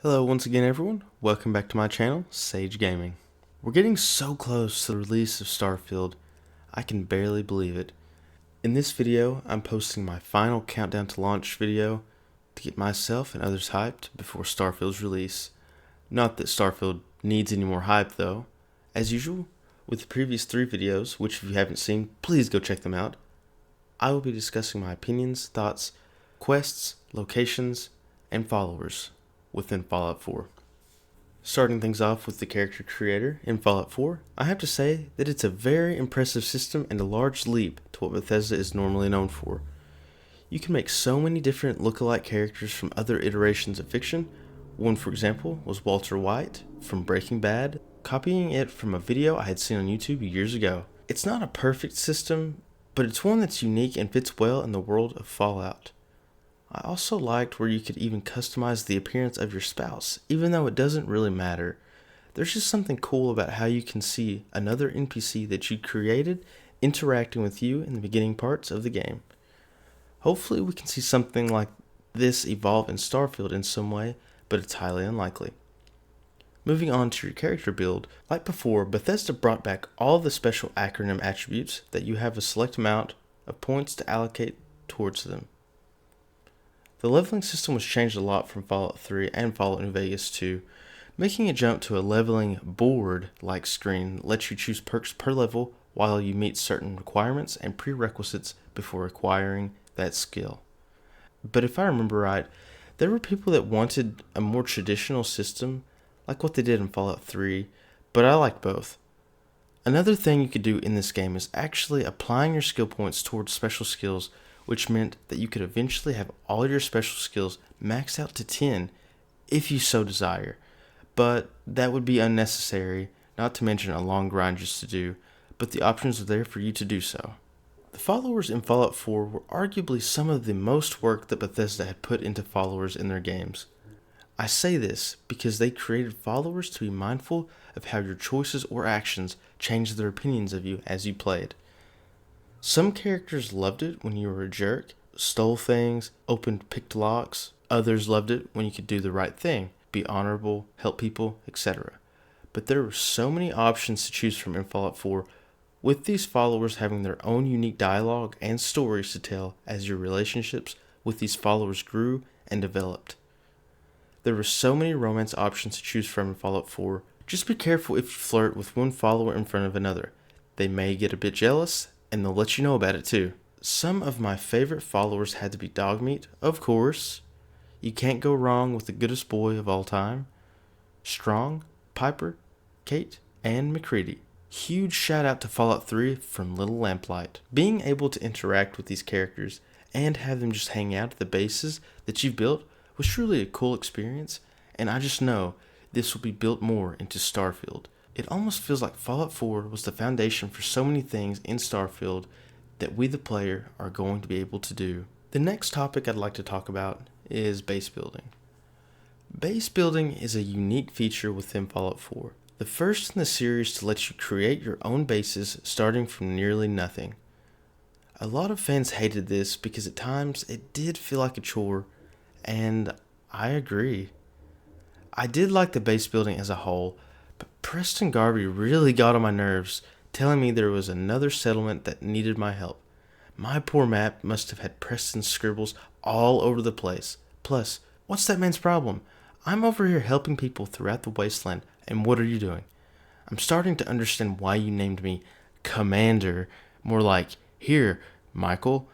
Hello once again everyone, welcome back to my channel, Sage Gaming. We're getting so close to the release of Starfield, I can barely believe it. In this video, I'm posting my final countdown to launch video to get myself and others hyped before Starfield's release. Not that Starfield needs any more hype though. As usual, with the previous 3 videos, which if you haven't seen, please go check them out, I will be discussing my opinions, thoughts, quests, locations, and followers within Fallout 4. Starting things off with the character creator in Fallout 4, I have to say that it's a very impressive system and a large leap to what Bethesda is normally known for. You can make so many different lookalike characters from other iterations of fiction. One, for example, was Walter White from Breaking Bad, copying it from a video I had seen on YouTube years ago. It's not a perfect system, but it's one that's unique and fits well in the world of Fallout. I also liked where you could even customize the appearance of your spouse, even though it doesn't really matter. There's just something cool about how you can see another NPC that you created interacting with you in the beginning parts of the game. Hopefully we can see something like this evolve in Starfield in some way, but it's highly unlikely. Moving on to your character build, like before, Bethesda brought back all the special acronym attributes that you have a select amount of points to allocate towards them. The leveling system was changed a lot from Fallout 3 and Fallout New Vegas 2, making a jump to a leveling board-like screen lets you choose perks per level while you meet certain requirements and prerequisites before acquiring that skill. But if I remember right, there were people that wanted a more traditional system, like what they did in Fallout 3, but I like both. Another thing you could do in this game is actually applying your skill points towards special skills, which meant that you could eventually have all your special skills maxed out to 10 if you so desire. But that would be unnecessary, not to mention a long grind just to do, but the options are there for you to do so. The followers in Fallout 4 were arguably some of the most work that Bethesda had put into followers in their games. I say this because they created followers to be mindful of how your choices or actions changed their opinions of you as you played. Some characters loved it when you were a jerk, stole things, opened picked locks. Others loved it when you could do the right thing, be honorable, help people, etc. But there were so many options to choose from in Fallout 4, with these followers having their own unique dialogue and stories to tell as your relationships with these followers grew and developed. There were so many romance options to choose from in Fallout 4. Just be careful if you flirt with one follower in front of another. They may get a bit jealous, and they'll let you know about it too. Some of my favorite followers had to be Dogmeat, of course. You can't go wrong with the goodest boy of all time. Strong, Piper, Kate, and McCready. Huge shout out to Fallout 3 from Little Lamplight. Being able to interact with these characters and have them just hang out at the bases that you've built was truly a cool experience, and I just know this will be built more into Starfield. It almost feels like Fallout 4 was the foundation for so many things in Starfield that we the player are going to be able to do. The next topic I'd like to talk about is base building. Base building is a unique feature within Fallout 4. The first in the series to let you create your own bases starting from nearly nothing. A lot of fans hated this because at times it did feel like a chore, and I agree. I did like the base building as a whole, but Preston Garvey really got on my nerves, telling me there was another settlement that needed my help. My poor map must have had Preston's scribbles all over the place. Plus, what's that man's problem? I'm over here helping people throughout the wasteland, and what are you doing? I'm starting to understand why you named me Commander, more like, here, Michael,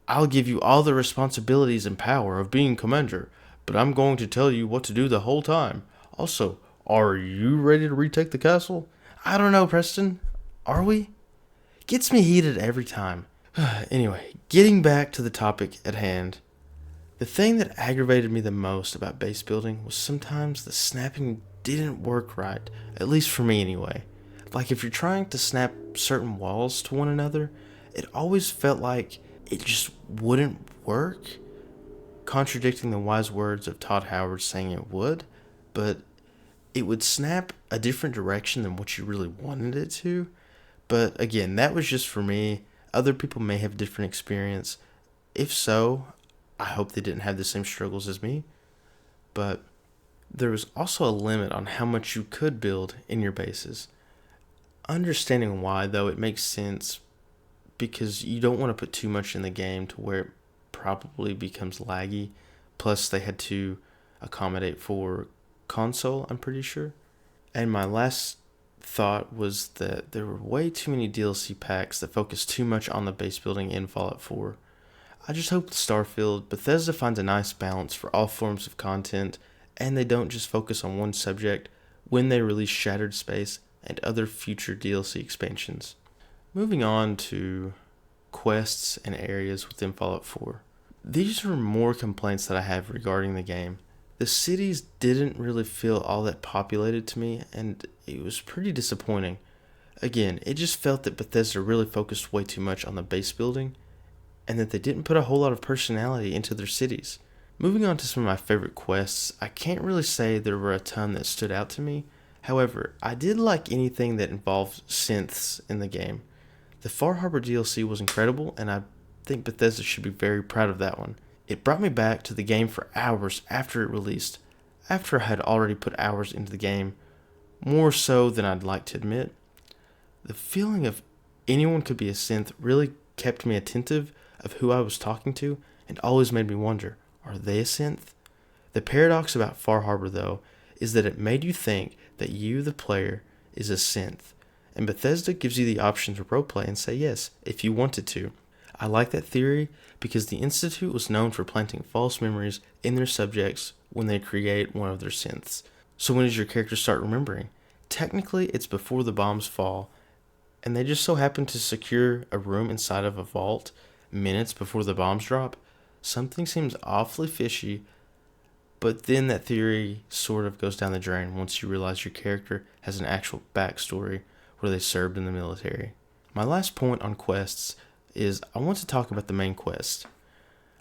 I'll give you all the responsibilities and power of being Commander, but I'm going to tell you what to do the whole time. Also, are you ready to retake the castle? I don't know, Preston. Are we? Gets me heated every time. Anyway, getting back to the topic at hand. The thing that aggravated me the most about base building was sometimes the snapping didn't work right, at least for me anyway. Like if you're trying to snap certain walls to one another, it always felt like it just wouldn't work, contradicting the wise words of Todd Howard saying it would, but it would snap a different direction than what you really wanted it to. But again, that was just for me. Other people may have different experience. If so, I hope they didn't have the same struggles as me. But There was also a limit on how much you could build in your bases. Understanding why, though, it makes sense because you don't want to put too much in the game to where it probably becomes laggy. Plus, they had to accommodate for console, I'm pretty sure. And my last thought was that there were way too many DLC packs that focused too much on the base building in Fallout 4. I just hope with Starfield, Bethesda finds a nice balance for all forms of content, and they don't just focus on one subject when they release Shattered Space and other future DLC expansions. Moving on to quests and areas within Fallout 4. These are more complaints that I have regarding the game. The cities didn't really feel all that populated to me, and it was pretty disappointing. Again, it just felt that Bethesda really focused way too much on the base building, and that they didn't put a whole lot of personality into their cities. Moving on to some of my favorite quests, I can't really say there were a ton that stood out to me. However, I did like anything that involved synths in the game. The Far Harbor DLC was incredible, and I think Bethesda should be very proud of that one. It brought me back to the game for hours after it released, after I had already put hours into the game, more so than I'd like to admit. The feeling of anyone could be a synth really kept me attentive of who I was talking to and always made me wonder, are they a synth? The paradox about Far Harbor, though, is that it made you think that you, the player, is a synth, and Bethesda gives you the option to roleplay and say yes, if you wanted to. I like that theory because the Institute was known for planting false memories in their subjects when they create one of their synths. So when does your character start remembering? Technically, it's before the bombs fall, and they just so happen to secure a room inside of a vault minutes before the bombs drop. Something seems awfully fishy, but then that theory sort of goes down the drain once you realize your character has an actual backstory where they served in the military. My last point on quests is I want to talk about the main quest.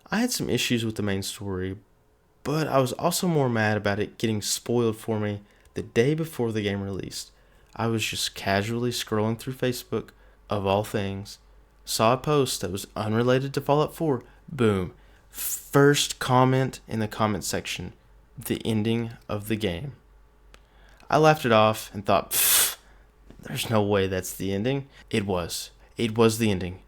I had some issues with the main story, but I was also more mad about it getting spoiled for me the day before the game released. I was just casually scrolling through Facebook, of all things, saw a post that was unrelated to Fallout 4, boom. First comment in the comment section, the ending of the game. I laughed it off and thought, there's no way that's the ending. It was. It was the ending.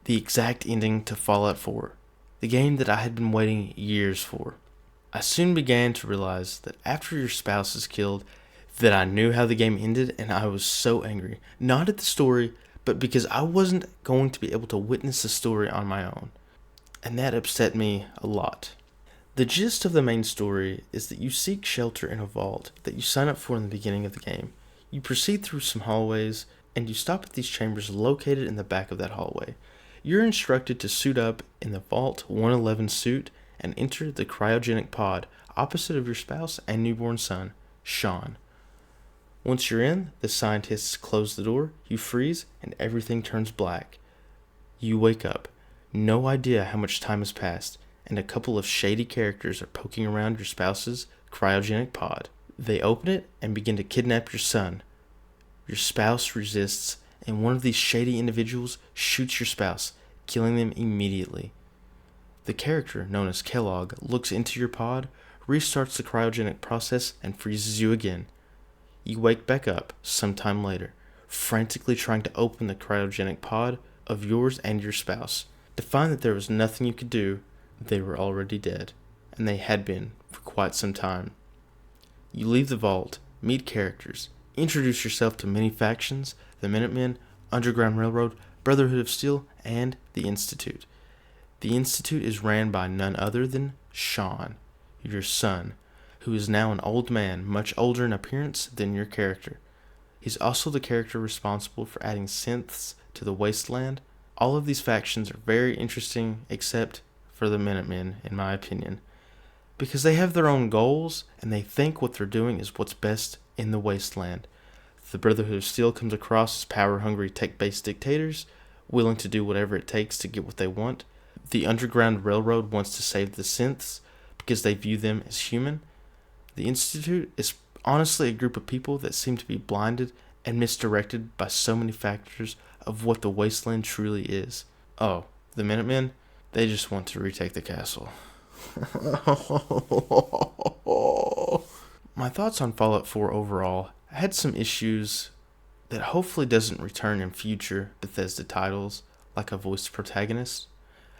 The exact ending to Fallout 4, the game that I had been waiting years for. I soon began to realize that after your spouse is killed, that I knew how the game ended, and I was so angry. Not at the story, but because I wasn't going to be able to witness the story on my own. And that upset me a lot. The gist of the main story is that you seek shelter in a vault that you sign up for in the beginning of the game. You proceed through some hallways, and you stop at these chambers located in the back of that hallway. You're instructed to suit up in the Vault 111 suit and enter the cryogenic pod opposite of your spouse and newborn son, Sean. Once you're in, the scientists close the door, you freeze, and everything turns black. You wake up, no idea how much time has passed, and a couple of shady characters are poking around your spouse's cryogenic pod. They open it and begin to kidnap your son. Your spouse resists, and one of these shady individuals shoots your spouse, killing them immediately. The character, known as Kellogg, looks into your pod, restarts the cryogenic process, and freezes you again. You wake back up sometime later, frantically trying to open the cryogenic pod of yours and your spouse, to find that there was nothing you could do. They were already dead, and they had been for quite some time. You leave the vault, meet characters, introduce yourself to many factions, the Minutemen, Underground Railroad, Brotherhood of Steel, and the Institute. The Institute is ran by none other than Sean, your son, who is now an old man, much older in appearance than your character. He's also the character responsible for adding synths to the Wasteland. All of these factions are very interesting, except for the Minutemen, in my opinion, because they have their own goals, and they think what they're doing is what's best in the Wasteland. The Brotherhood of Steel comes across as power-hungry, tech-based dictators, willing to do whatever it takes to get what they want. The Underground Railroad wants to save the synths because they view them as human. The Institute is honestly a group of people that seem to be blinded and misdirected by so many factors of what the Wasteland truly is. Oh, the Minutemen? They just want to retake the castle. My thoughts on Fallout 4 overall, I had some issues that hopefully doesn't return in future Bethesda titles, like a voiced protagonist,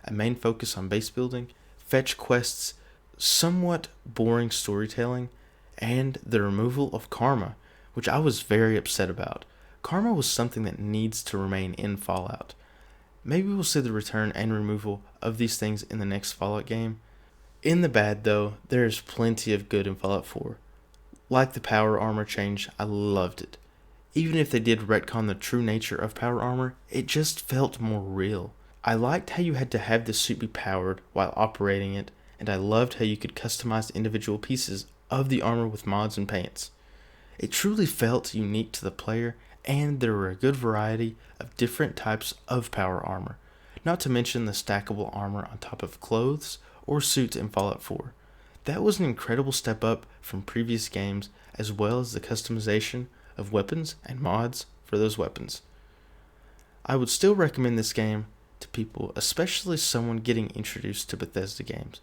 a main focus on base building, fetch quests, somewhat boring storytelling, and the removal of karma, which I was very upset about. Karma was something that needs to remain in Fallout. Maybe we'll see the return and removal of these things in the next Fallout game. In the bad, though, there is plenty of good in Fallout 4. Like the power armor change, I loved it. Even if they did retcon the true nature of power armor, it just felt more real. I liked how you had to have the suit be powered while operating it, and I loved how you could customize individual pieces of the armor with mods and paints. It truly felt unique to the player, and there were a good variety of different types of power armor, not to mention the stackable armor on top of clothes or suits in Fallout 4. That was an incredible step up from previous games, as well as the customization of weapons and mods for those weapons. I would still recommend this game to people, especially someone getting introduced to Bethesda games.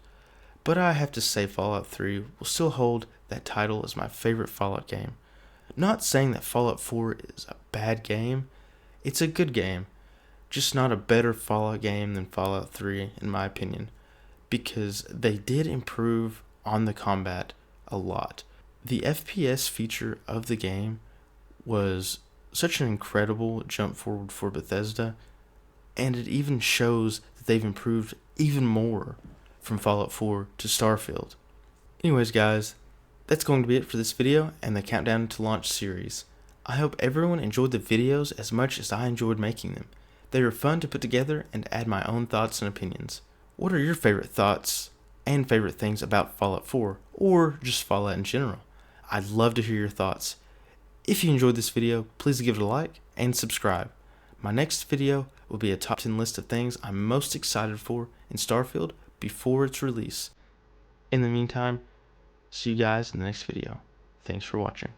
But I have to say Fallout 3 will still hold that title as my favorite Fallout game. Not saying that Fallout 4 is a bad game, it's a good game, just not a better Fallout game than Fallout 3 in my opinion, because they did improve on the combat a lot. The FPS feature of the game was such an incredible jump forward for Bethesda, and it even shows that they've improved even more from Fallout 4 to Starfield. Anyways guys, that's going to be it for this video and the Countdown to Launch series. I hope everyone enjoyed the videos as much as I enjoyed making them. They were fun to put together and add my own thoughts and opinions. What are your favorite thoughts and favorite things about Fallout 4, or just Fallout in general? I'd love to hear your thoughts. If you enjoyed this video, please give it a like and subscribe. My next video will be a top 10 list of things I'm most excited for in Starfield before its release. In the meantime, see you guys in the next video. Thanks for watching.